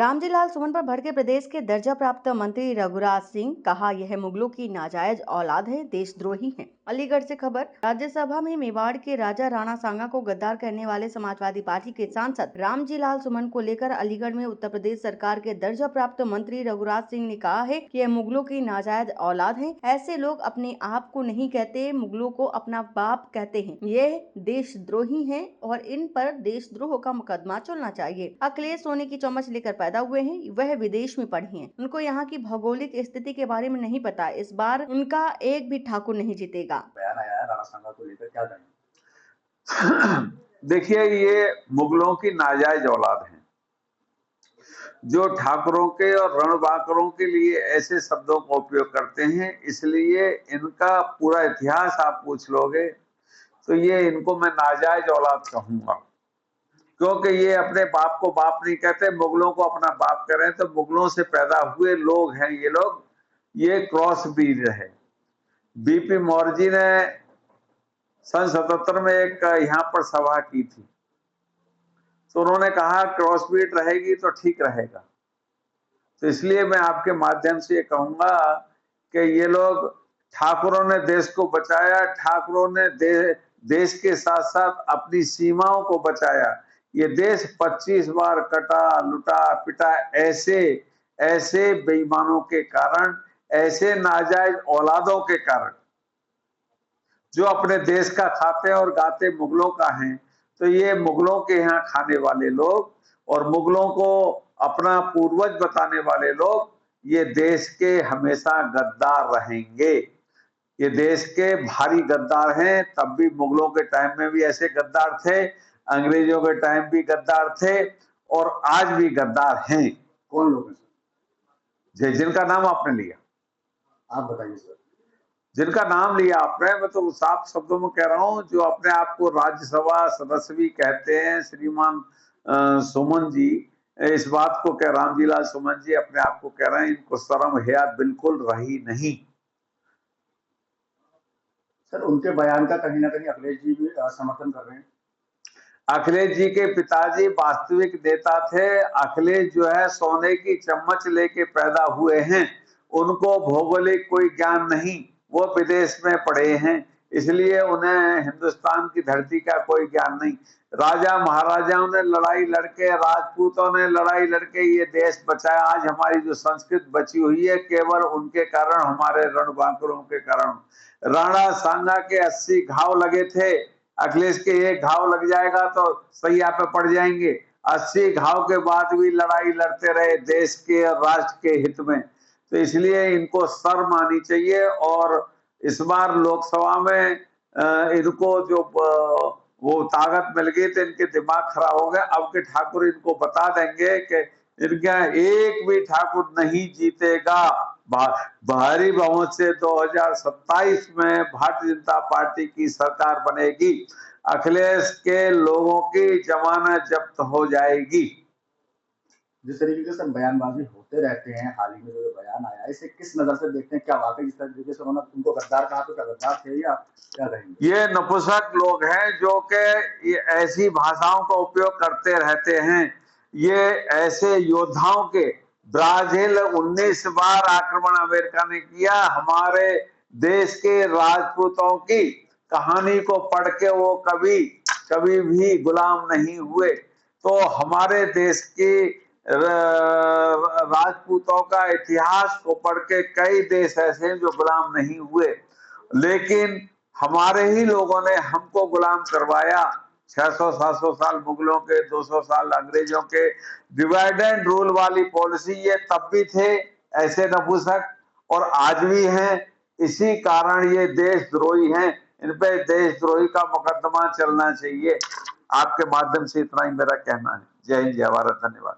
रामजीलाल सुमन पर भड़के प्रदेश के दर्जा प्राप्त मंत्री रघुराज सिंह, कहा यह मुगलों की नाजायज औलाद है, देशद्रोही है। अलीगढ़ से खबर। राज्यसभा में मेवाड़ के राजा राणा सांगा को गद्दार कहने वाले समाजवादी पार्टी के सांसद रामजीलाल सुमन को लेकर अलीगढ़ में उत्तर प्रदेश सरकार के दर्जा प्राप्त मंत्री रघुराज सिंह ने कहा है कि यह मुगलों की नाजायज औलाद है। ऐसे लोग अपने आप को नहीं कहते, मुगलों को अपना बाप कहते हैं। ये देशद्रोही हैं और इन पर देशद्रोह का मुकदमा चलना चाहिए। अखिलेश सोने की चम्मच लेकर पैदा हुए हैं, वह विदेश में पढ़े हैं, उनको यहाँ की भौगोलिक स्थिति के बारे में नहीं पता। इस बार उनका एक भी ठाकुर नहीं जीतेगा। बयान आया है राणा सांगा को लेकर, क्या कहेंगे? देखिए, ये मुगलों की नाजायज औलाद है जो ठाकुरों के और रणबांकरों के लिए ऐसे शब्दों का उपयोग करते हैं। इसलिए इनका पूरा इतिहास आप पूछ लोगे तो ये इनको मैं नाजायज औलाद कहूंगा, क्योंकि ये अपने बाप को बाप नहीं कहते, मुगलों को अपना बाप कह रहे हैं। तो मुगलों से पैदा हुए लोग हैं ये लोग, ये क्रॉस ब्रीड है। बीपी मौर्य जी ने सन 77 में एक यहाँ पर सभा की थी, तो उन्होंने कहा क्रॉस ब्रीड रहेगी तो ठीक रहेगा। तो इसलिए मैं आपके माध्यम से ये कहूंगा कि ये लोग, ठाकुरों ने देश को बचाया, ठाकुरों ने देश के साथ साथ अपनी सीमाओं को बचाया। ये देश 25 बार कटा, लुटा, पिटा, ऐसे बेईमानों के कारण, ऐसे नाजायज औलादों के कारण जो अपने देश का खाते और गाते मुगलों का हैं। तो ये मुगलों के यहाँ खाने वाले लोग और मुगलों को अपना पूर्वज बताने वाले लोग, ये देश के हमेशा गद्दार रहेंगे। ये देश के भारी गद्दार हैं। तब भी मुगलों के टाइम में भी ऐसे गद्दार थे, अंग्रेजों के टाइम भी गद्दार थे और आज भी गद्दार हैं। कौन लोग हैं जिनका नाम आपने लिया? आप बताइए सर। जिनका नाम लिया आपने, मैं तो साफ शब्दों में कह रहा हूं, जो अपने आप को राज्यसभा सदस्य भी कहते हैं, श्रीमान सुमन जी, इस बात को कह, रामजीलाल सुमन जी अपने आप को कह रहे हैं, इनको शर्म हया बिल्कुल रही नहीं। सर, उनके बयान का कहीं ना कहीं अखिलेश जी भी समर्थन कर रहे हैं। अखिलेश जी के पिताजी वास्तविक नेता थे। अखिलेश जो है सोने की चम्मच लेके पैदा हुए हैं, उनको भौगोलिक कोई ज्ञान नहीं, वो विदेश में पढ़े हैं, इसलिए उन्हें हिंदुस्तान की धरती का कोई ज्ञान नहीं। राजा महाराजाओं ने लड़ाई लड़के, राजपूतों ने लड़ाई लड़के ये देश बचाया। आज हमारी जो संस्कृति बची हुई है केवल उनके कारण, हमारे रणबांकुरों के कारण। राणा सांगा के 80 घाव लगे थे, अखिलेश के एक घाव लग जाएगा तो सैया पे पड़ जाएंगे। 80 घाव के बाद भी लड़ाई लड़ते रहे देश के और राष्ट्र के हित में। तो इसलिए इनको शर्म आनी चाहिए। और इस बार लोकसभा में इनको जो वो ताकत मिल गई तो इनके दिमाग खराब हो गए। अब के ठाकुर इनको बता देंगे कि इनका एक भी ठाकुर नहीं जीतेगा। भारी बहुमत से 2027 में भारतीय जनता पार्टी की सरकार बनेगी। अखिलेश के लोगों की जमानत जब्त हो जाएगी। जिस तरीके से बयानबाजी होते रहते हैं, हाल ही में जो बयान आया है, इसे किस नजर से देखते हैं? क्या वाकई जिस तरीके से उन्होंने उनको गद्दार कहा, तो क्या गद्दार थे या क्या कहेंगे? ये नपुंसक लोग हैं जो कि ऐसी भाषाओं का उपयोग करते रहते हैं। ये ऐसे योद्धाओं के, ब्राजील 19 बार आक्रमण अमेरिका ने किया, हमारे देश के राजपूतों की कहानी को पढ़ के वो कभी भी गुलाम नहीं हुए। तो हमारे देश की राजपूतों का इतिहास को पढ़ के कई देश ऐसे हैं जो गुलाम नहीं हुए, लेकिन हमारे ही लोगों ने हमको गुलाम करवाया। 600-700 साल मुगलों के, 200 साल अंग्रेजों के। डिवाइड एंड रूल वाली पॉलिसी ये तब भी थे ऐसे नपुंसक, और आज भी हैं। इसी कारण ये देशद्रोही हैं, इन पे देशद्रोही का मुकदमा चलना चाहिए। आपके माध्यम से इतना ही मेरा कहना है। जय हिंद, जय भारत, धन्यवाद।